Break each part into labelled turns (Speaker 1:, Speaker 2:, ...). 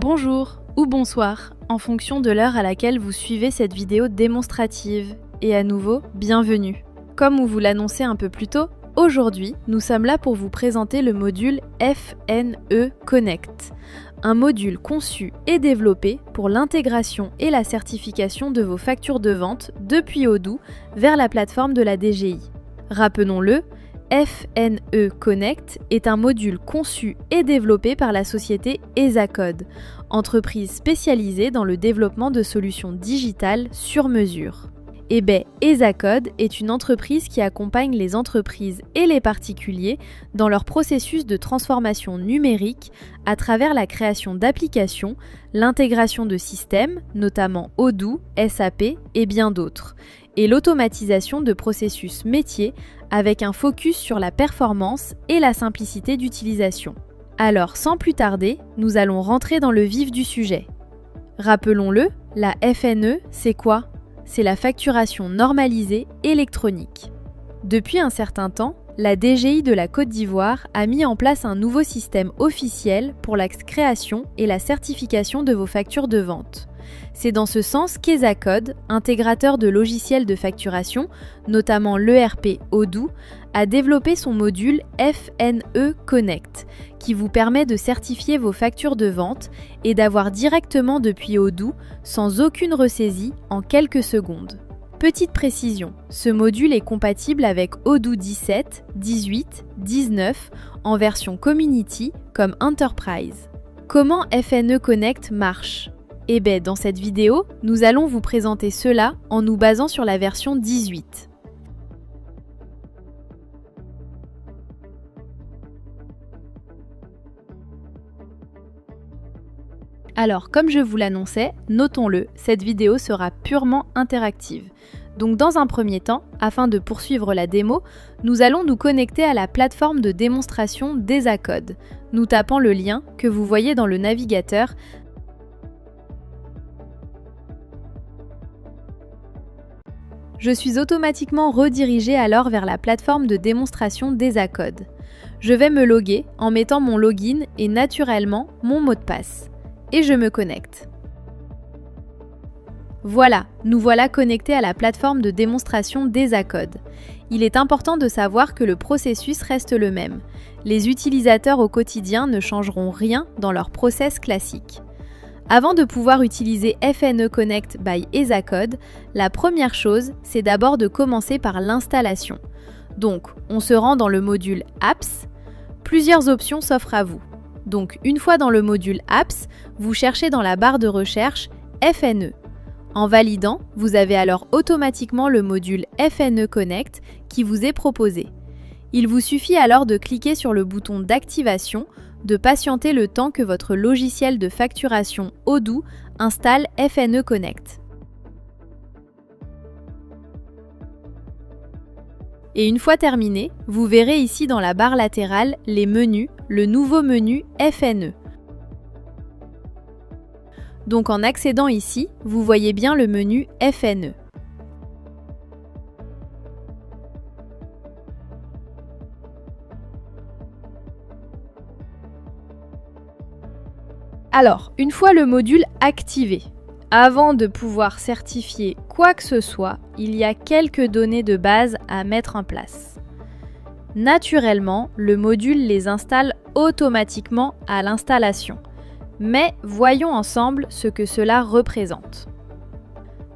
Speaker 1: Bonjour ou bonsoir, en fonction de l'heure à laquelle vous suivez cette vidéo démonstrative. Et à nouveau, bienvenue. Comme on vous l'annonçait un peu plus tôt, aujourd'hui, nous sommes là pour vous présenter le module FNE Connect, un module conçu et développé pour l'intégration et la certification de vos factures de vente depuis Odoo vers la plateforme de la DGI. Rappelons-le, FNE Connect est un module conçu et développé par la société ESACODE, entreprise spécialisée dans le développement de solutions digitales sur mesure. ESACODE est une entreprise qui accompagne les entreprises et les particuliers dans leur processus de transformation numérique à travers la création d'applications, l'intégration de systèmes, notamment Odoo, SAP et bien d'autres, et l'automatisation de processus métiers avec un focus sur la performance et la simplicité d'utilisation. Alors, sans plus tarder, nous allons rentrer dans le vif du sujet. Rappelons-le, la FNE, c'est quoi ? C'est la facturation normalisée électronique. Depuis un certain temps, la DGI de la Côte d'Ivoire a mis en place un nouveau système officiel pour la création et la certification de vos factures de vente. C'est dans ce sens qu'ESACODE, intégrateur de logiciels de facturation, notamment l'ERP Odoo, a développé son module FNE Connect, qui vous permet de certifier vos factures de vente et d'avoir directement depuis Odoo, sans aucune ressaisie, en quelques secondes. Petite précision, ce module est compatible avec Odoo 17, 18, 19 en version Community comme Enterprise. Comment FNE Connect marche ? Dans cette vidéo, nous allons vous présenter cela en nous basant sur la version 18. Alors, comme je vous l'annonçais, notons-le, cette vidéo sera purement interactive. Donc dans un premier temps, afin de poursuivre la démo, nous allons nous connecter à la plateforme de démonstration d'ESACODE. Nous tapons le lien que vous voyez dans le navigateur. Je suis automatiquement redirigée alors vers la plateforme de démonstration d'ESACODE. Je vais me loguer en mettant mon login et naturellement mon mot de passe. Et je me connecte. Voilà, nous voilà connectés à la plateforme de démonstration d'ESACODE. Il est important de savoir que le processus reste le même. Les utilisateurs au quotidien ne changeront rien dans leur process classique. Avant de pouvoir utiliser FNE Connect by ESACODE, la première chose, c'est d'abord de commencer par l'installation. Donc, on se rend dans le module Apps. Plusieurs options s'offrent à vous. Donc, une fois dans le module Apps, vous cherchez dans la barre de recherche FNE. En validant, vous avez alors automatiquement le module FNE Connect qui vous est proposé. Il vous suffit alors de cliquer sur le bouton d'activation, de patienter le temps que votre logiciel de facturation Odoo installe FNE Connect. Et une fois terminé, vous verrez ici dans la barre latérale les menus, le nouveau menu FNE. Donc en accédant ici, vous voyez bien le menu FNE. Alors, une fois le module activé, avant de pouvoir certifier quoi que ce soit, il y a quelques données de base à mettre en place. Naturellement, le module les installe automatiquement à l'installation. Mais voyons ensemble ce que cela représente.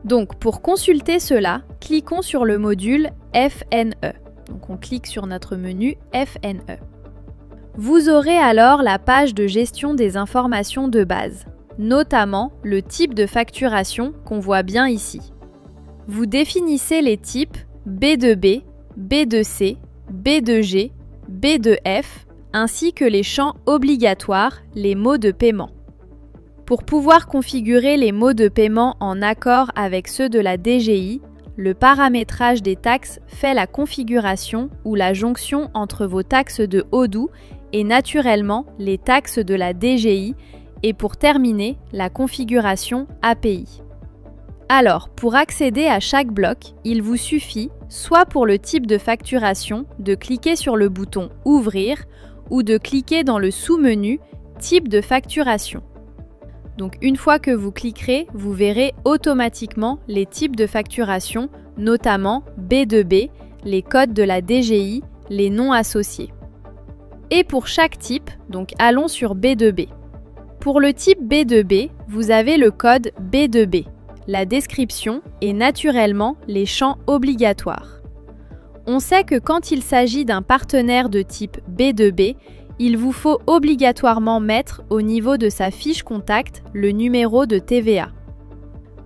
Speaker 1: Donc, pour consulter cela, cliquons sur le module FNE. Donc, on clique sur notre menu FNE. Vous aurez alors la page de gestion des informations de base, notamment le type de facturation qu'on voit bien ici. Vous définissez les types B2B, B2C, B2G, B2F, ainsi que les champs obligatoires, les mots de paiement. Pour pouvoir configurer les mots de paiement en accord avec ceux de la DGI, le paramétrage des taxes fait la configuration ou la jonction entre vos taxes de Odoo et naturellement les taxes de la DGI et pour terminer, la configuration API. Alors, pour accéder à chaque bloc, il vous suffit, soit pour le type de facturation, de cliquer sur le bouton « Ouvrir » ou de cliquer dans le sous-menu « Type de facturation ». Donc une fois que vous cliquerez, vous verrez automatiquement les types de facturation, notamment B2B, les codes de la DGI, les noms associés. Et pour chaque type, donc allons sur B2B. Pour le type B2B, vous avez le code B2B, la description et naturellement les champs obligatoires. On sait que quand il s'agit d'un partenaire de type B2B, il vous faut obligatoirement mettre au niveau de sa fiche contact le numéro de TVA.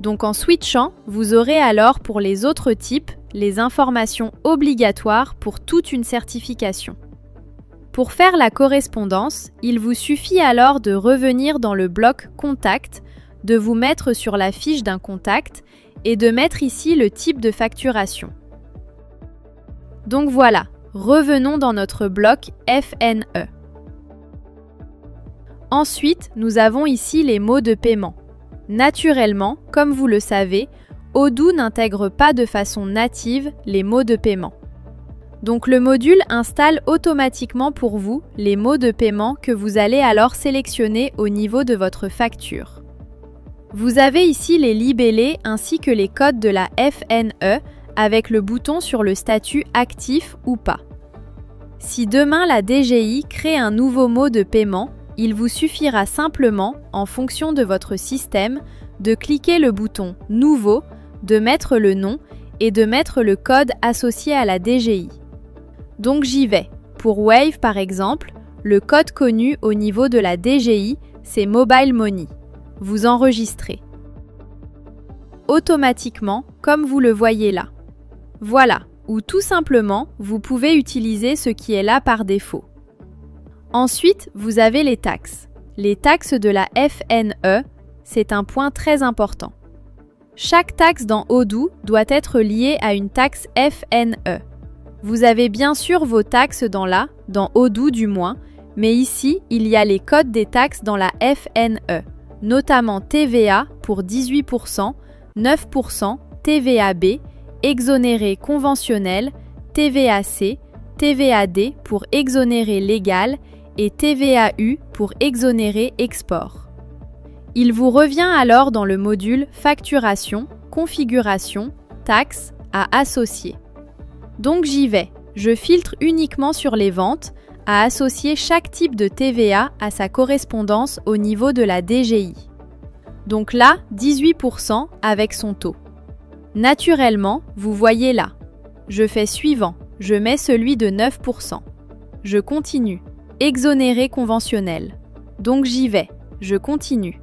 Speaker 1: Donc en switchant, vous aurez alors pour les autres types les informations obligatoires pour toute une certification. Pour faire la correspondance, il vous suffit alors de revenir dans le bloc Contact, de vous mettre sur la fiche d'un contact et de mettre ici le type de facturation. Donc voilà, revenons dans notre bloc FNE. Ensuite, nous avons ici les mots de paiement. Naturellement, comme vous le savez, Odoo n'intègre pas de façon native les mots de paiement. Donc le module installe automatiquement pour vous les mots de paiement que vous allez alors sélectionner au niveau de votre facture. Vous avez ici les libellés ainsi que les codes de la FNE avec le bouton sur le statut actif ou pas. Si demain la DGI crée un nouveau mot de paiement, il vous suffira simplement, en fonction de votre système, de cliquer le bouton « Nouveau », de mettre le nom et de mettre le code associé à la DGI. Donc j'y vais. Pour Wave par exemple, le code connu au niveau de la DGI, c'est Mobile Money. Vous enregistrez. Automatiquement, comme vous le voyez là. Voilà, ou tout simplement, vous pouvez utiliser ce qui est là par défaut. Ensuite, vous avez les taxes. Les taxes de la FNE, c'est un point très important. Chaque taxe dans Odoo doit être liée à une taxe FNE. Vous avez bien sûr vos taxes dans Odoo du moins, mais ici, il y a les codes des taxes dans la FNE, notamment TVA pour 18%, 9%, TVAB, exonéré conventionnel, TVAC, TVAD pour exonéré légal et TVAU pour exonéré export. Il vous revient alors dans le module Facturation, Configuration, Taxes à associer. Donc j'y vais, je filtre uniquement sur les ventes, à associer chaque type de TVA à sa correspondance au niveau de la DGI. Donc là, 18% avec son taux. Naturellement, vous voyez là. Je fais suivant, je mets celui de 9%. Je continue, exonéré conventionnel. Donc j'y vais, je continue.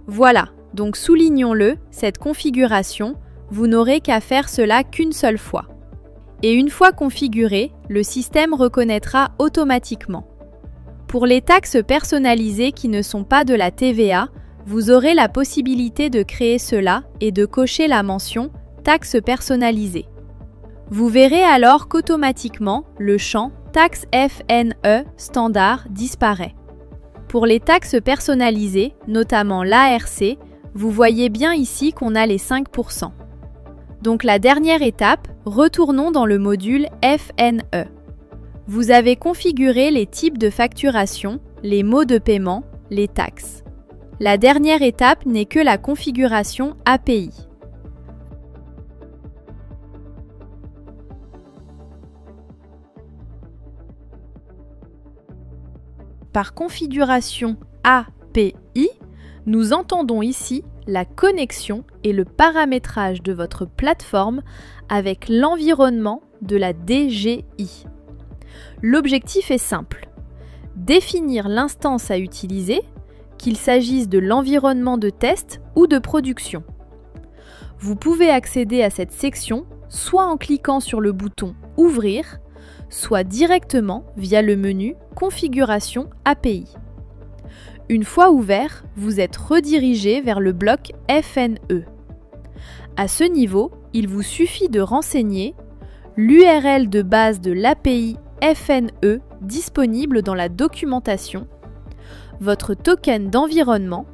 Speaker 1: Voilà, donc soulignons-le, cette configuration, vous n'aurez qu'à faire cela qu'une seule fois. Et une fois configuré, le système reconnaîtra automatiquement. Pour les taxes personnalisées qui ne sont pas de la TVA, vous aurez la possibilité de créer cela et de cocher la mention « Taxes personnalisées ». Vous verrez alors qu'automatiquement, le champ « Taxe FNE standard » disparaît. Pour les taxes personnalisées, notamment l'ARC, vous voyez bien ici qu'on a les 5%. Donc la dernière étape, retournons dans le module FNE. Vous avez configuré les types de facturation, les mots de paiement, les taxes. La dernière étape n'est que la configuration API. Par configuration API, nous entendons ici la connexion et le paramétrage de votre plateforme avec l'environnement de la DGI. L'objectif est simple, définir l'instance à utiliser, qu'il s'agisse de l'environnement de test ou de production. Vous pouvez accéder à cette section soit en cliquant sur le bouton « Ouvrir », soit directement via le menu « Configuration API ». Une fois ouvert, vous êtes redirigé vers le bloc FNE. À ce niveau, il vous suffit de renseigner l'URL de base de l'API FNE disponible dans la documentation, votre token d'environnement,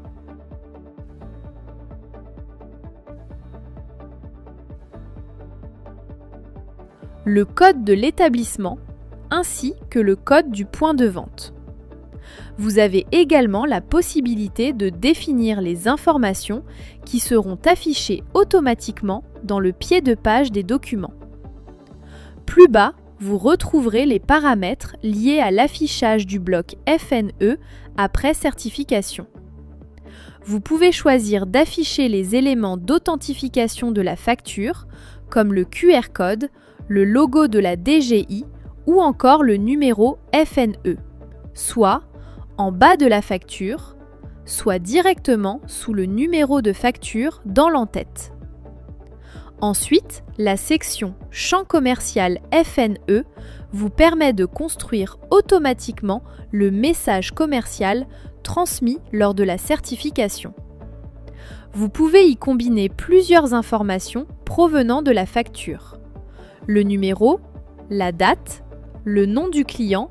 Speaker 1: le code de l'établissement ainsi que le code du point de vente. Vous avez également la possibilité de définir les informations qui seront affichées automatiquement dans le pied de page des documents. Plus bas, vous retrouverez les paramètres liés à l'affichage du bloc FNE après certification. Vous pouvez choisir d'afficher les éléments d'authentification de la facture, comme le QR code, le logo de la DGI ou encore le numéro FNE, soit en bas de la facture, soit directement sous le numéro de facture dans l'entête. Ensuite, la section Champ commercial FNE vous permet de construire automatiquement le message commercial transmis lors de la certification. Vous pouvez y combiner plusieurs informations provenant de la facture. Le numéro, la date, le nom du client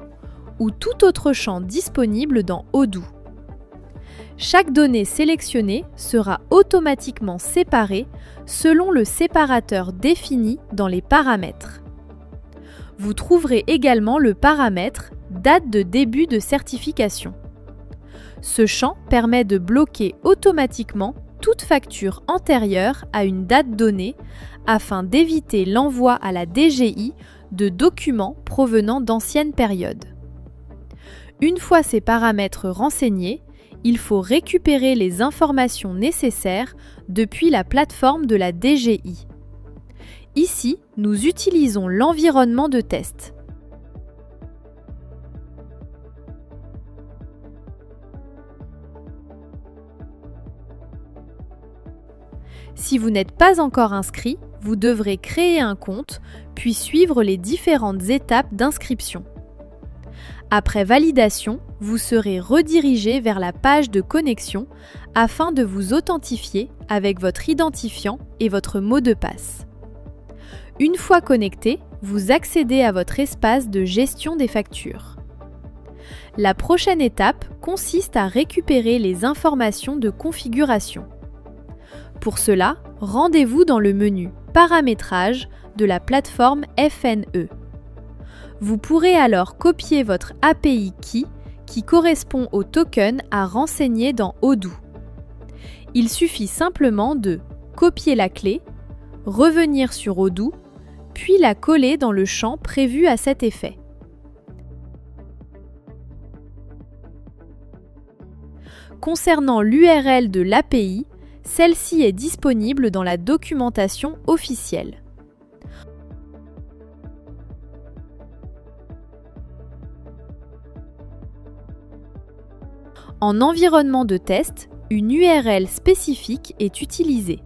Speaker 1: ou tout autre champ disponible dans Odoo. Chaque donnée sélectionnée sera automatiquement séparée selon le séparateur défini dans les paramètres. Vous trouverez également le paramètre date de début de certification. Ce champ permet de bloquer automatiquement toute facture antérieure à une date donnée afin d'éviter l'envoi à la DGI de documents provenant d'anciennes périodes. Une fois ces paramètres renseignés, il faut récupérer les informations nécessaires depuis la plateforme de la DGI. Ici, nous utilisons l'environnement de test. Si vous n'êtes pas encore inscrit, vous devrez créer un compte, puis suivre les différentes étapes d'inscription. Après validation, vous serez redirigé vers la page de connexion afin de vous authentifier avec votre identifiant et votre mot de passe. Une fois connecté, vous accédez à votre espace de gestion des factures. La prochaine étape consiste à récupérer les informations de configuration. Pour cela, rendez-vous dans le menu Paramétrage de la plateforme FNE. Vous pourrez alors copier votre API Key qui correspond au token à renseigner dans Odoo. Il suffit simplement de copier la clé, revenir sur Odoo, puis la coller dans le champ prévu à cet effet. Concernant l'URL de l'API, celle-ci est disponible dans la documentation officielle. En environnement de test, une URL spécifique est utilisée.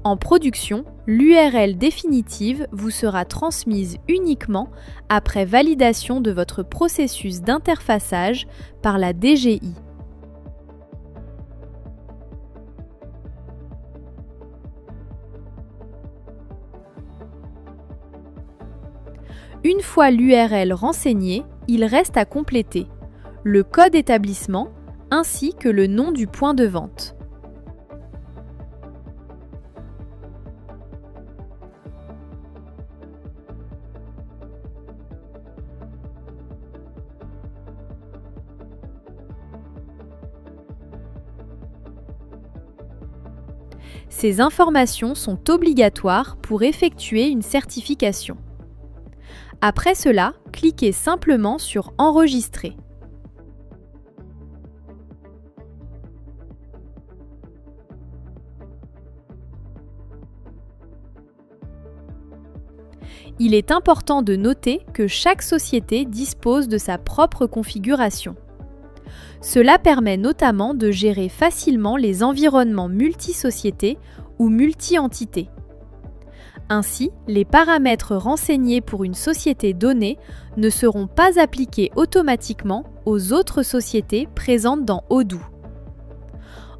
Speaker 1: En production, l'URL définitive vous sera transmise uniquement après validation de votre processus d'interfaçage par la DGI. Une fois l'URL renseignée, il reste à compléter le code établissement ainsi que le nom du point de vente. Ces informations sont obligatoires pour effectuer une certification. Après cela, cliquez simplement sur Enregistrer. Il est important de noter que chaque société dispose de sa propre configuration. Cela permet notamment de gérer facilement les environnements multi-sociétés ou multi-entités. Ainsi, les paramètres renseignés pour une société donnée ne seront pas appliqués automatiquement aux autres sociétés présentes dans Odoo.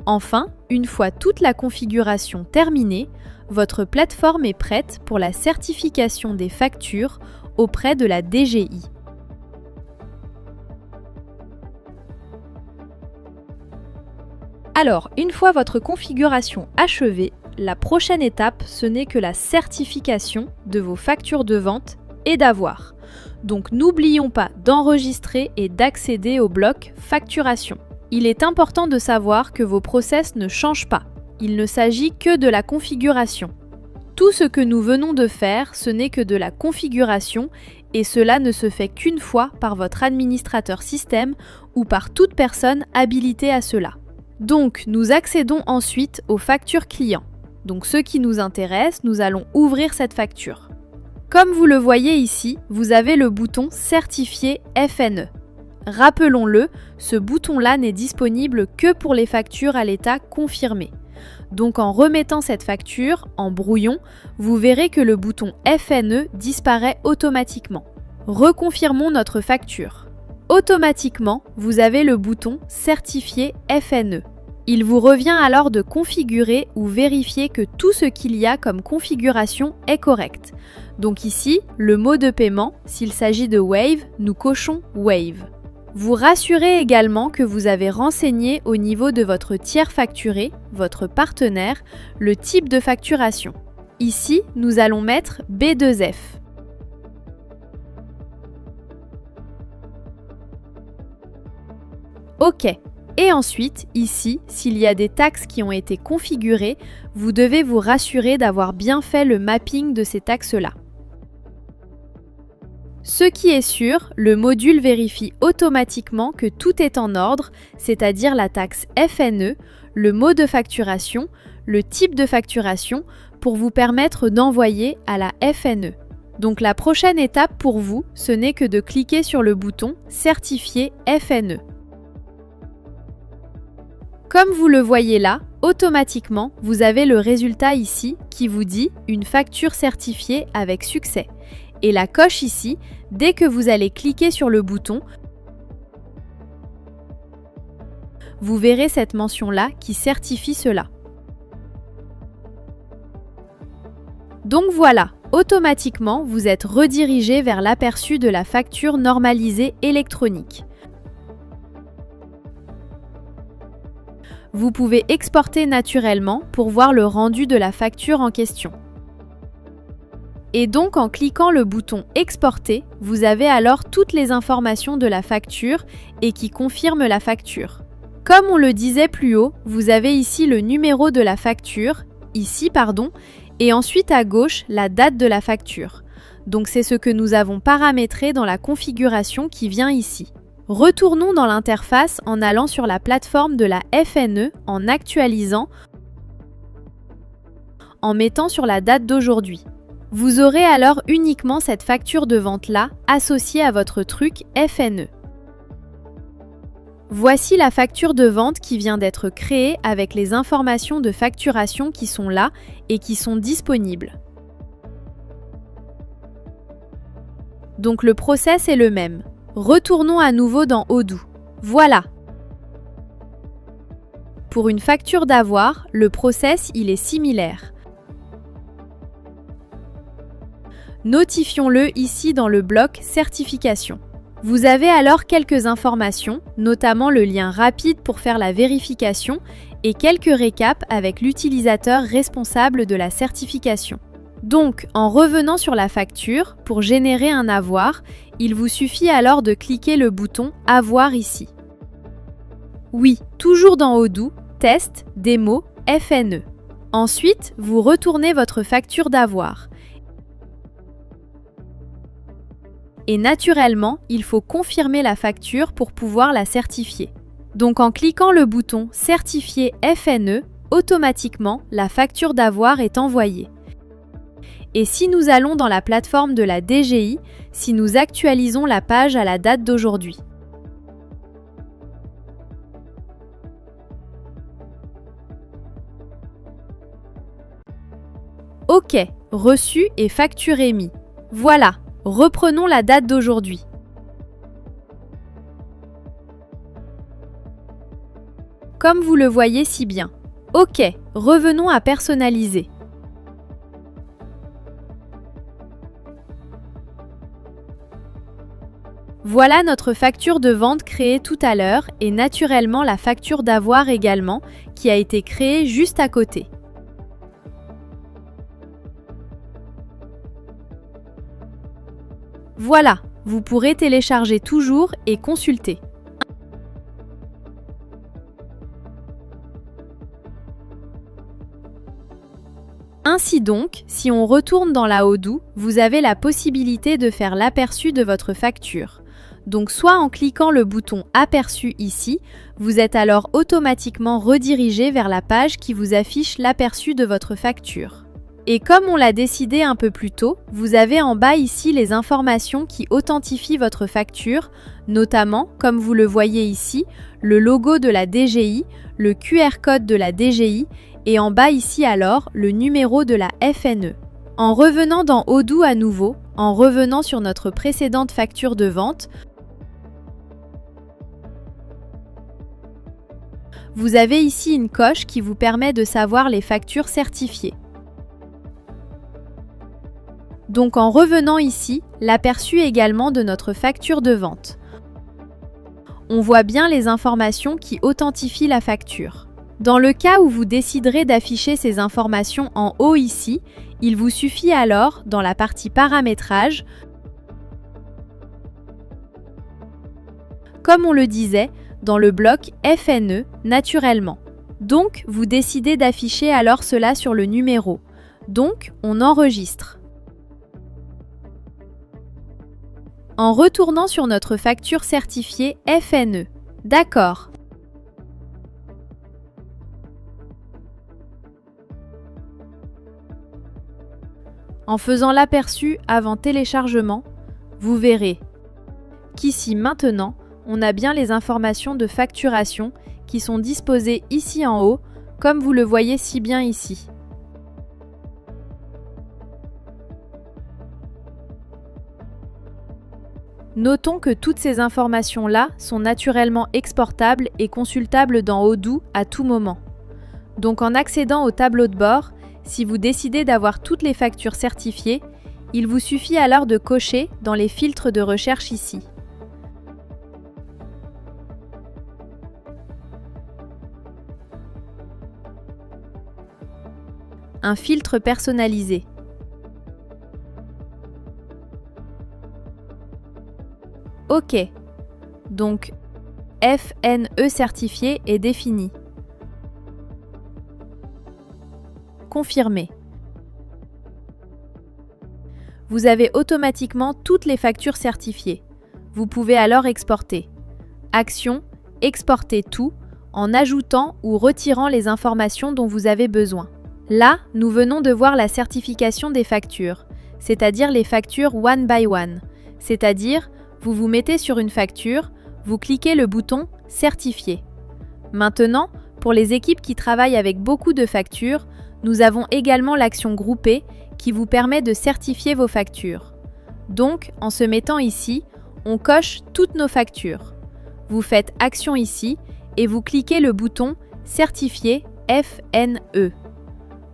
Speaker 1: Enfin, une fois toute la configuration terminée, votre plateforme est prête pour la certification des factures auprès de la DGI. Alors, une fois votre configuration achevée, la prochaine étape, ce n'est que la certification de vos factures de vente et d'avoir. Donc n'oublions pas d'enregistrer et d'accéder au bloc facturation. Il est important de savoir que vos process ne changent pas. Il ne s'agit que de la configuration. Tout ce que nous venons de faire, ce n'est que de la configuration et cela ne se fait qu'une fois par votre administrateur système ou par toute personne habilitée à cela. Donc, nous accédons ensuite aux factures clients. Donc, ce qui nous intéresse, nous allons ouvrir cette facture. Comme vous le voyez ici, vous avez le bouton Certifié FNE. Rappelons-le, ce bouton-là n'est disponible que pour les factures à l'état confirmé. Donc, en remettant cette facture en brouillon, vous verrez que le bouton FNE disparaît automatiquement. Reconfirmons notre facture. Automatiquement, vous avez le bouton Certifié FNE. Il vous revient alors de configurer ou vérifier que tout ce qu'il y a comme configuration est correct. Donc ici, le mot de paiement, s'il s'agit de Wave, nous cochons Wave. Vous rassurez également que vous avez renseigné au niveau de votre tiers facturé, votre partenaire, le type de facturation. Ici, nous allons mettre B2F. OK. Et ensuite, ici, s'il y a des taxes qui ont été configurées, vous devez vous rassurer d'avoir bien fait le mapping de ces taxes-là. Ce qui est sûr, le module vérifie automatiquement que tout est en ordre, c'est-à-dire la taxe FNE, le mot de facturation, le type de facturation, pour vous permettre d'envoyer à la FNE. Donc la prochaine étape pour vous, ce n'est que de cliquer sur le bouton « Certifié FNE ». Comme vous le voyez là, automatiquement, vous avez le résultat ici qui vous dit « Une facture certifiée avec succès ». Et la coche ici, dès que vous allez cliquer sur le bouton, vous verrez cette mention-là qui certifie cela. Donc voilà, automatiquement, vous êtes redirigé vers l'aperçu de la facture normalisée électronique. Vous pouvez exporter naturellement pour voir le rendu de la facture en question. Et donc en cliquant le bouton « Exporter », vous avez alors toutes les informations de la facture et qui confirment la facture. Comme on le disait plus haut, vous avez ici le numéro de la facture, et ensuite à gauche la date de la facture. Donc c'est ce que nous avons paramétré dans la configuration qui vient ici. Retournons dans l'interface en allant sur la plateforme de la FNE en actualisant, en mettant sur la date d'aujourd'hui. Vous aurez alors uniquement cette facture de vente-là associée à votre truc FNE. Voici la facture de vente qui vient d'être créée avec les informations de facturation qui sont là et qui sont disponibles. Donc le process est le même. Retournons à nouveau dans Odoo. Voilà. Pour une facture d'avoir, le process il est similaire. Notifions-le ici dans le bloc certification. Vous avez alors quelques informations, notamment le lien rapide pour faire la vérification et quelques récaps avec l'utilisateur responsable de la certification. Donc, en revenant sur la facture, pour générer un avoir, il vous suffit alors de cliquer le bouton « Avoir » ici. Oui, toujours dans Odoo, Test, Démo, FNE. Ensuite, vous retournez votre facture d'avoir. Et naturellement, il faut confirmer la facture pour pouvoir la certifier. Donc en cliquant le bouton « Certifier FNE », automatiquement, la facture d'avoir est envoyée. Et si nous allons dans la plateforme de la DGI, si nous actualisons la page à la date d'aujourd'hui. OK, reçu et facture émis. Voilà. Reprenons la date d'aujourd'hui. Comme vous le voyez si bien. OK, revenons à personnaliser. Voilà notre facture de vente créée tout à l'heure et naturellement la facture d'avoir également qui a été créée juste à côté. Voilà, vous pourrez télécharger toujours et consulter. Ainsi donc, si on retourne dans la Odoo, vous avez la possibilité de faire l'aperçu de votre facture. Donc soit en cliquant le bouton Aperçu ici, vous êtes alors automatiquement redirigé vers la page qui vous affiche l'aperçu de votre facture. Et comme on l'a décidé un peu plus tôt, vous avez en bas ici les informations qui authentifient votre facture, notamment, comme vous le voyez ici, le logo de la DGI, le QR code de la DGI et en bas ici alors le numéro de la FNE. En revenant dans Odoo à nouveau, en revenant sur notre précédente facture de vente, vous avez ici une coche qui vous permet de savoir les factures certifiées. Donc en revenant ici, l'aperçu également de notre facture de vente. On voit bien les informations qui authentifient la facture. Dans le cas où vous déciderez d'afficher ces informations en haut ici, il vous suffit alors, dans la partie paramétrage, comme on le disait, dans le bloc FNE naturellement. Donc, vous décidez d'afficher alors cela sur le numéro. Donc, on enregistre. En retournant sur notre facture certifiée FNE. D'accord. En faisant l'aperçu avant téléchargement, vous verrez qu'ici maintenant, on a bien les informations de facturation qui sont disposées ici en haut, comme vous le voyez si bien ici. Notons que toutes ces informations-là sont naturellement exportables et consultables dans Odoo à tout moment. Donc en accédant au tableau de bord, si vous décidez d'avoir toutes les factures certifiées, il vous suffit alors de cocher dans les filtres de recherche ici. Un filtre personnalisé. OK. Donc, FNE certifié est défini. Confirmé. Vous avez automatiquement toutes les factures certifiées. Vous pouvez alors exporter. Action, exporter tout en ajoutant ou retirant les informations dont vous avez besoin. Là, nous venons de voir la certification des factures, c'est-à-dire les factures one by one, c'est-à-dire vous vous mettez sur une facture, vous cliquez le bouton « Certifier ». Maintenant, pour les équipes qui travaillent avec beaucoup de factures, nous avons également l'action groupée qui vous permet de certifier vos factures. Donc, en se mettant ici, on coche toutes nos factures. Vous faites Action ici et vous cliquez le bouton « Certifier FNE ».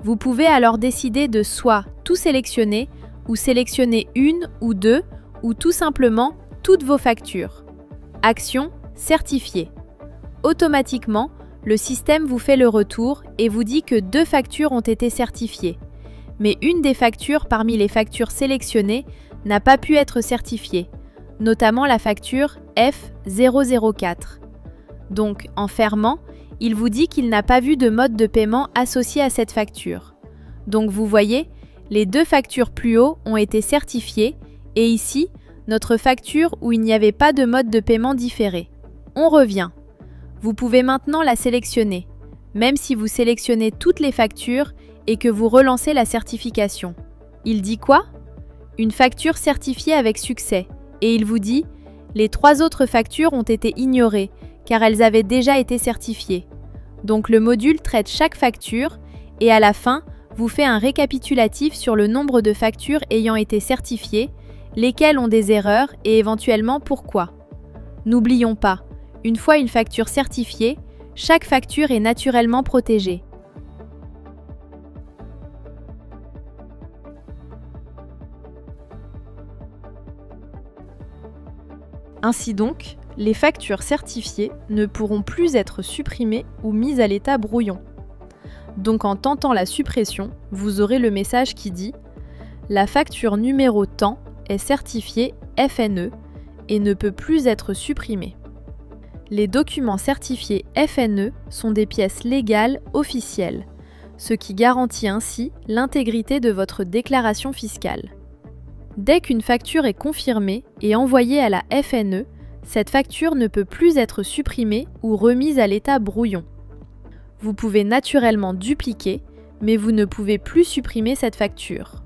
Speaker 1: Vous pouvez alors décider de soit tout sélectionner ou sélectionner une ou deux ou tout simplement toutes vos factures. Action, certifier. Automatiquement, le système vous fait le retour et vous dit que 2 factures ont été certifiées. Mais une des factures parmi les factures sélectionnées n'a pas pu être certifiée, notamment la facture F004. Donc, en fermant, il vous dit qu'il n'a pas vu de mode de paiement associé à cette facture. Donc vous voyez, les 2 factures plus haut ont été certifiées et ici, notre facture où il n'y avait pas de mode de paiement différé. On revient. Vous pouvez maintenant la sélectionner, même si vous sélectionnez toutes les factures et que vous relancez la certification. Il dit quoi? Une facture certifiée avec succès. Et il vous dit, les 3 autres factures ont été ignorées car elles avaient déjà été certifiées. Donc le module traite chaque facture et à la fin, vous fait un récapitulatif sur le nombre de factures ayant été certifiées, lesquelles ont des erreurs et éventuellement pourquoi. N'oublions pas, une fois une facture certifiée, chaque facture est naturellement protégée. Ainsi donc, les factures certifiées ne pourront plus être supprimées ou mises à l'état brouillon. Donc en tentant la suppression, vous aurez le message qui dit « La facture numéro tant est certifiée FNE et ne peut plus être supprimée ». Les documents certifiés FNE sont des pièces légales officielles, ce qui garantit ainsi l'intégrité de votre déclaration fiscale. Dès qu'une facture est confirmée et envoyée à la FNE, cette facture ne peut plus être supprimée ou remise à l'état brouillon. Vous pouvez naturellement dupliquer, mais vous ne pouvez plus supprimer cette facture.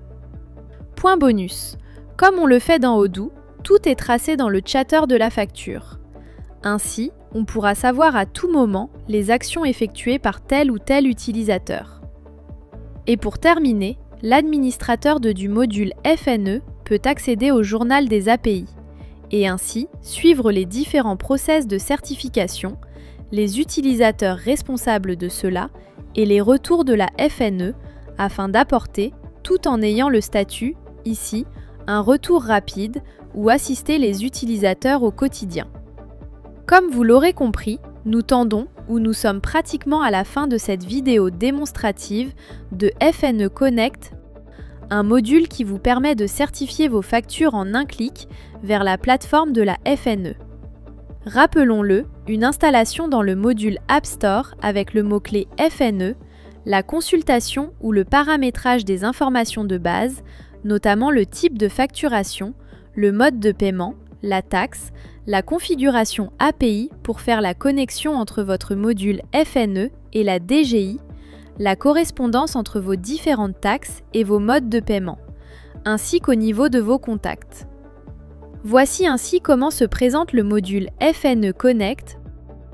Speaker 1: Point bonus. Comme on le fait dans Odoo, tout est tracé dans le chatter de la facture. Ainsi, on pourra savoir à tout moment les actions effectuées par tel ou tel utilisateur. Et pour terminer, l'administrateur du module FNE peut accéder au journal des API et ainsi suivre les différents process de certification, les utilisateurs responsables de cela et les retours de la FNE afin d'apporter, tout en ayant le statut, ici, un retour rapide ou assister les utilisateurs au quotidien. Comme vous l'aurez compris, nous tendons ou nous sommes pratiquement à la fin de cette vidéo démonstrative de FNE Connect, un module qui vous permet de certifier vos factures en un clic vers la plateforme de la FNE. Rappelons-le, une installation dans le module App Store avec le mot-clé FNE, la consultation ou le paramétrage des informations de base, notamment le type de facturation, le mode de paiement, la taxe, la configuration API pour faire la connexion entre votre module FNE et la DGI, la correspondance entre vos différentes taxes et vos modes de paiement, ainsi qu'au niveau de vos contacts. Voici ainsi comment se présente le module FNE Connect,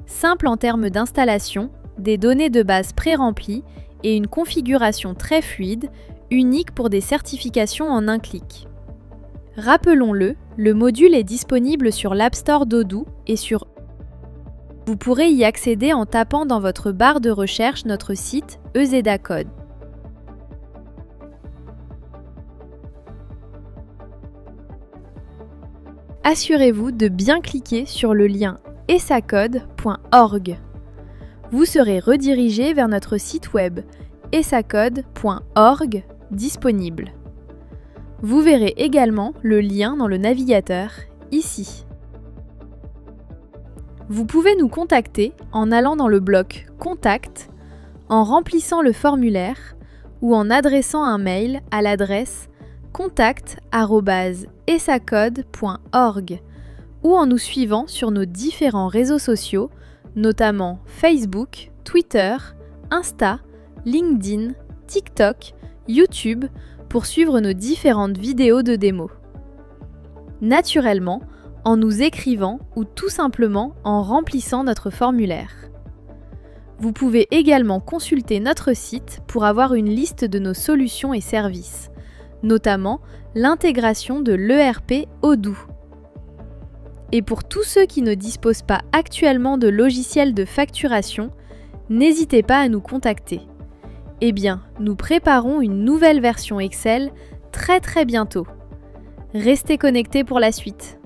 Speaker 1: simple en termes d'installation, des données de base pré-remplies et une configuration très fluide, unique pour des certifications en un clic. Rappelons-le, le module est disponible sur l'App Store d'Odoo et sur Vous pourrez y accéder en tapant dans votre barre de recherche notre site EZAcode. Assurez-vous de bien cliquer sur le lien esacode.org. Vous serez redirigé vers notre site web esacode.org disponible. Vous verrez également le lien dans le navigateur, ici. Vous pouvez nous contacter en allant dans le bloc « Contact », en remplissant le formulaire ou en adressant un mail à l'adresse contact@esacode.org ou en nous suivant sur nos différents réseaux sociaux, notamment Facebook, Twitter, Insta, LinkedIn, TikTok, YouTube, pour suivre nos différentes vidéos de démo. Naturellement, en nous écrivant ou tout simplement en remplissant notre formulaire. Vous pouvez également consulter notre site pour avoir une liste de nos solutions et services, notamment l'intégration de l'ERP Odoo. Et pour tous ceux qui ne disposent pas actuellement de logiciel de facturation, n'hésitez pas à nous contacter. Eh bien, nous préparons une nouvelle version Excel très bientôt. Restez connectés pour la suite.